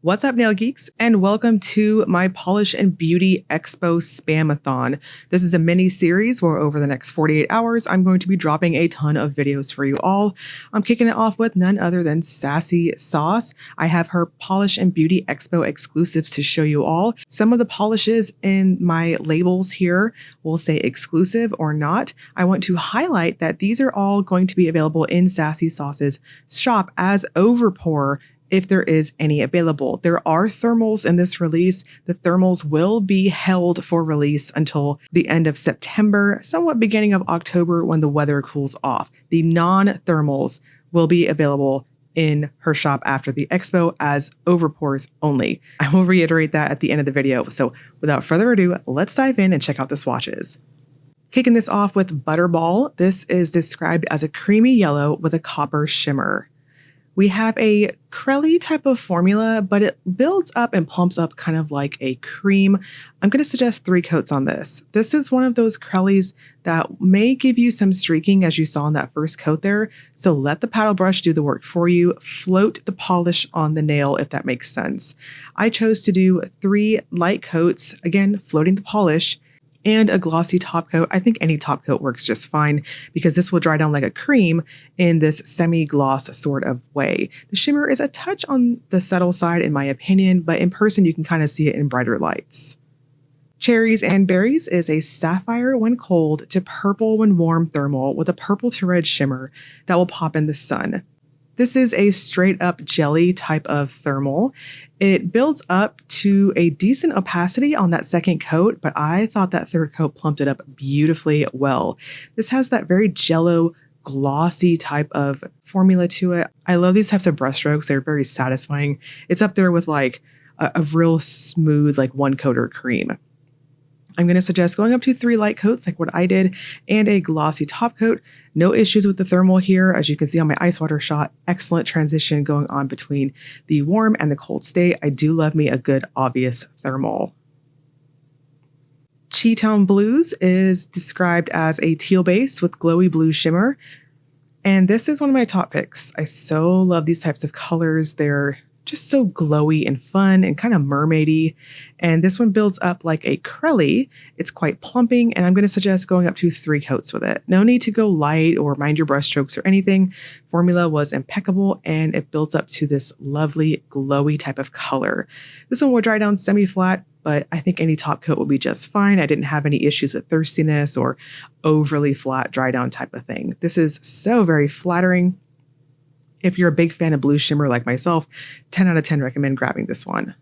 What's up, nail geeks, and welcome to my Polish and Beauty Expo Spamathon. This is a mini series where over the next 48 hours, I'm going to be dropping a ton of videos for you all. I'm kicking it off with none other than Sassy Sauce. I have her Polish and Beauty Expo exclusives to show you all. Some of the polishes in my labels here will say exclusive or not. I want to highlight that these are all going to be available in Sassy Sauce's shop as overpour if there is any available. There are thermals in this release. The thermals will be held for release until the end of September, somewhat beginning of October when the weather cools off. The non-thermals will be available in her shop after the expo as overpours only. I will reiterate that at the end of the video. So without further ado, let's dive in and check out the swatches. Kicking this off with Butterball. This is described as a creamy yellow with a copper shimmer. We have a crelly type of formula, but it builds up and plumps up kind of like a cream. I'm going to suggest 3 coats on this. This is one of those crellies that may give you some streaking as you saw in that first coat there. So let the paddle brush do the work for you. Float the polish on the nail if that makes sense. I chose to do 3 light coats, again, floating the polish, and a glossy top coat. I think any top coat works just fine because this will dry down like a cream in this semi-gloss sort of way. The shimmer is a touch on the subtle side in my opinion, but in person you can kind of see it in brighter lights. Cherries and Berries is a sapphire when cold to purple when warm thermal with a purple to red shimmer that will pop in the sun. This is a straight up jelly type of thermal. It builds up to a decent opacity on that second coat, but I thought that third coat plumped it up beautifully well. This has that very jello, glossy type of formula to it. I love these types of brush strokes. They're very satisfying. It's up there with like a real smooth, like one coater cream. I'm going to suggest going up to 3 light coats like what I did and a glossy top coat. No issues with the thermal here. As you can see on my ice water shot, excellent transition going on between the warm and the cold state. I do love me a good obvious thermal. Cheetown Blues is described as a teal base with glowy blue shimmer. And this is one of my top picks. I so love these types of colors. They're just so glowy and fun and kind of mermaidy. And this one builds up like a crelly. It's quite plumping, and I'm going to suggest going up to 3 coats with it. No need to go light or mind your brush strokes or anything. Formula was impeccable, and it builds up to this lovely glowy type of color. This one will dry down semi-flat, but I think any top coat will be just fine. I didn't have any issues with thirstiness or overly flat dry down type of thing. This is so very flattering. If you're a big fan of blue shimmer like myself, 10 out of 10 recommend grabbing this one.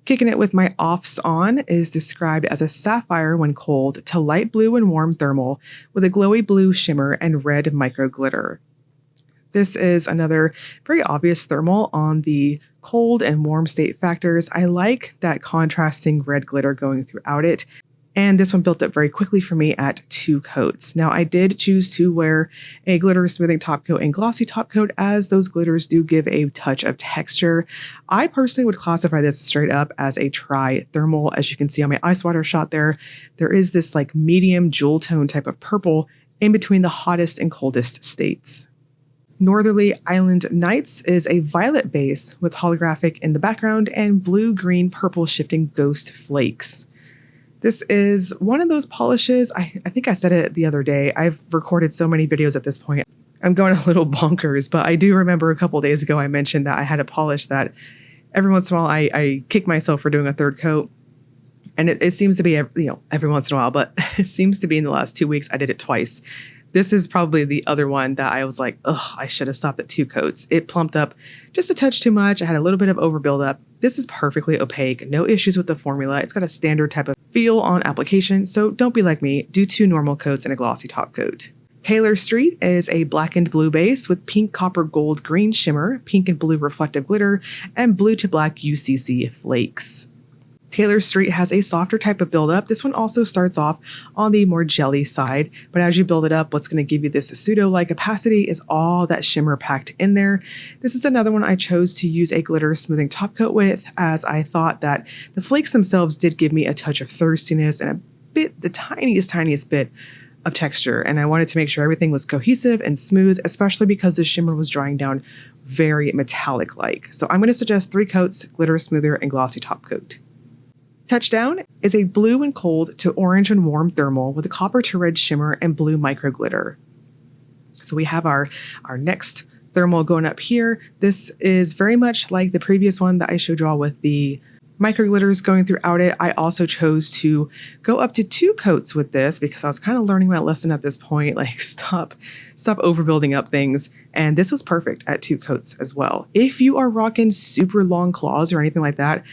Kicking it with my offs on is described as a sapphire when cold to light blue and warm thermal with a glowy blue shimmer and red micro glitter. This is another very obvious thermal on the cold and warm state factors. I like that contrasting red glitter going throughout it. And this one built up very quickly for me at 2 coats. Now I did choose to wear a glitter smoothing top coat and glossy top coat as those glitters do give a touch of texture. I personally would classify this straight up as a tri-thermal. As you can see on my ice water shot there is this like medium jewel tone type of purple in between the hottest and coldest states. Northerly Island Nights is a violet base with holographic in the background and blue, green, purple shifting ghost flakes. This is one of those polishes, I think I said it the other day, I've recorded so many videos at this point, I'm going a little bonkers, but I do remember a couple days ago I mentioned that I had a polish that every once in a while I kick myself for doing a third coat. And it seems to be, every once in a while, but it seems to be in the last 2 weeks I did it twice. This is probably the other one that I was like, ugh, I should have stopped at 2 coats. It plumped up just a touch too much. I had a little bit of overbuild up. This is perfectly opaque. No issues with the formula. It's got a standard type of feel on application. So don't be like me. Do 2 normal coats and a glossy top coat. Taylor Street is a black and blue base with pink, copper, gold, green shimmer, pink and blue reflective glitter, and blue to black UCC flakes. Taylor Street has a softer type of buildup. This one also starts off on the more jelly side, but as you build it up, what's going to give you this pseudo-like opacity is all that shimmer packed in there. This is another one I chose to use a glitter smoothing top coat with, as I thought that the flakes themselves did give me a touch of thirstiness and the tiniest bit of texture, and I wanted to make sure everything was cohesive and smooth, especially because the shimmer was drying down very metallic-like. So I'm going to suggest 3 coats, glitter smoother, and glossy top coat. Touchdown is a blue and cold to orange and warm thermal with a copper to red shimmer and blue micro glitter. So we have our next thermal going up here. This is very much like the previous one that I showed you all with the micro glitters going throughout it. I also chose to go up to 2 coats with this because I was kind of learning my lesson at this point, like stop overbuilding up things. And this was perfect at 2 coats as well. If you are rocking super long claws or anything like that,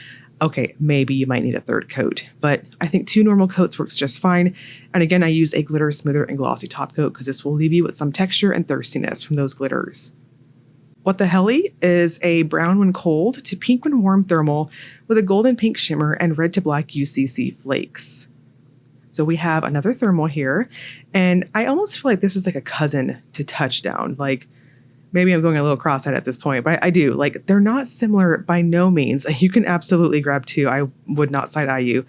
okay, maybe you might need a 3rd coat, but I think 2 normal coats works just fine. And again, I use a glitter smoother and glossy top coat because this will leave you with some texture and thirstiness from those glitters. What the Helley is a brown when cold to pink when warm thermal with a golden pink shimmer and red to black UCC flakes. So we have another thermal here, and I almost feel like this is like a cousin to Touchdown. Like maybe I'm going a little cross-eyed at this point, but I do. Like they're not similar by no means. You can absolutely grab 2. I would not side-eye you,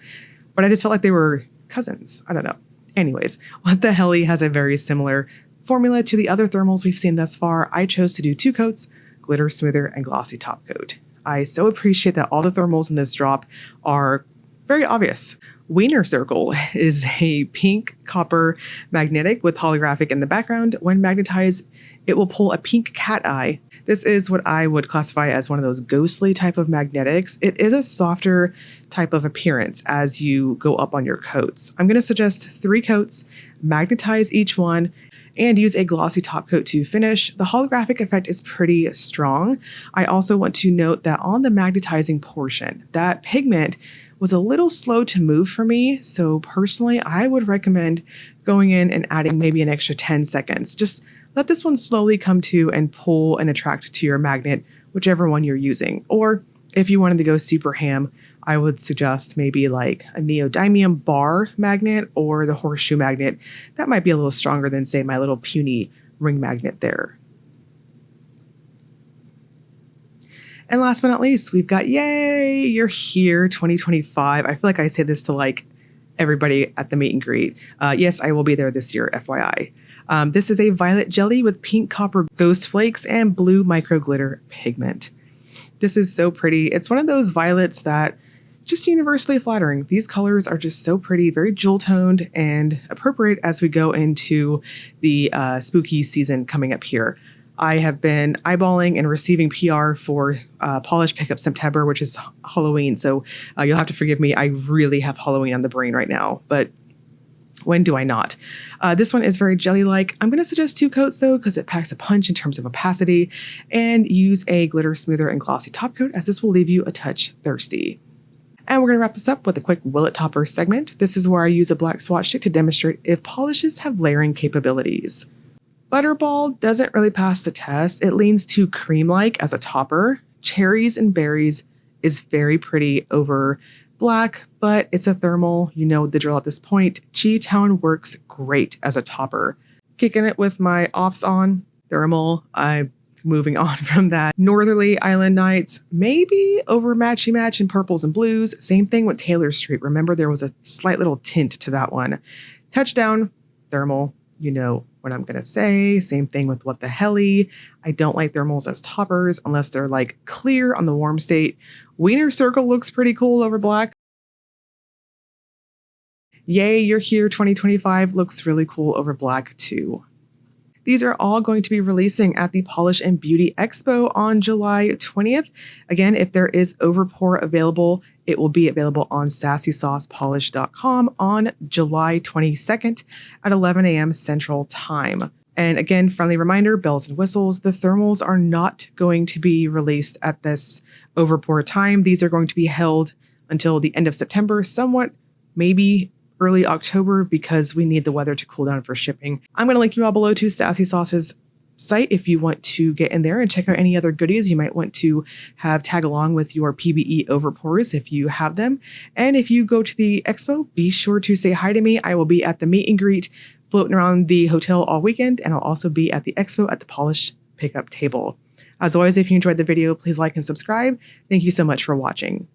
but I just felt like they were cousins. I don't know. Anyways, What the Helley has a very similar formula to the other thermals we've seen thus far. I chose to do 2 coats, glitter smoother, and glossy top coat. I so appreciate that all the thermals in this drop are very obvious. Weiner Circle is a pink copper magnetic with holographic in the background. When magnetized, it will pull a pink cat eye. This is what I would classify as one of those ghostly type of magnetics. It is a softer type of appearance as you go up on your coats. I'm going to suggest 3 coats, magnetize each one, and use a glossy top coat to finish. The holographic effect is pretty strong. I also want to note that on the magnetizing portion, that pigment was a little slow to move for me. So personally, I would recommend going in and adding maybe an extra 10 seconds. Just let this one slowly come to and pull and attract to your magnet, whichever one you're using. Or if you wanted to go super ham, I would suggest maybe like a neodymium bar magnet or the horseshoe magnet. That might be a little stronger than, say, my little puny ring magnet there. And last but not least, we've got Yayyy, You're Here 2025. I feel like I say this to like everybody at the meet and greet. Yes, I will be there this year, FYI. This is a violet jelly with pink copper ghost flakes and blue micro glitter pigment. This is so pretty. It's one of those violets that just universally flattering. These colors are just so pretty, very jewel toned and appropriate as we go into the spooky season coming up here. I have been eyeballing and receiving PR for Polish Pickup September, which is Halloween. So you'll have to forgive me. I really have Halloween on the brain right now, but when do I not? This one is very jelly-like. I'm going to suggest 2 coats though, because it packs a punch in terms of opacity, and use a glitter smoother and glossy top coat as this will leave you a touch thirsty. And we're going to wrap this up with a quick Will It Topper segment. This is where I use a black swatch stick to demonstrate if polishes have layering capabilities. Butterball doesn't really pass the test. It leans too cream-like as a topper. Cherries and Berries is very pretty over black, but it's a thermal. You know the drill at this point. G-Town works great as a topper. Kicking it with my offs on thermal. I'm moving on from that. Northerly Island Nights, maybe over Matchy Match in purples and blues. Same thing with Taylor Street. Remember, there was a slight little tint to that one. Touchdown, thermal. You know what I'm going to say. Same thing with What the Helley. I don't like thermals as toppers unless they're like clear on the warm state. Weiner Circle looks pretty cool over black. Yayyy, You're Here 2025 looks really cool over black too. These are all going to be releasing at the Polish and Beauty Expo on July 20th. Again, if there is overpour available, it will be available on sassysaucepolish.com on July 22nd at 11 a.m. Central Time. And again, friendly reminder, bells and whistles, the thermals are not going to be released at this overpour time. These are going to be held until the end of September, somewhat maybe early October, because we need the weather to cool down for shipping. I'm going to link you all below to Sassy Sauce's site if you want to get in there and check out any other goodies you might want to have tag along with your PBE overpours if you have them. And if you go to the expo, be sure to say hi to me. I will be at the meet and greet floating around the hotel all weekend, and I'll also be at the expo at the Polish pickup table. As always, if you enjoyed the video, please like and subscribe. Thank you so much for watching.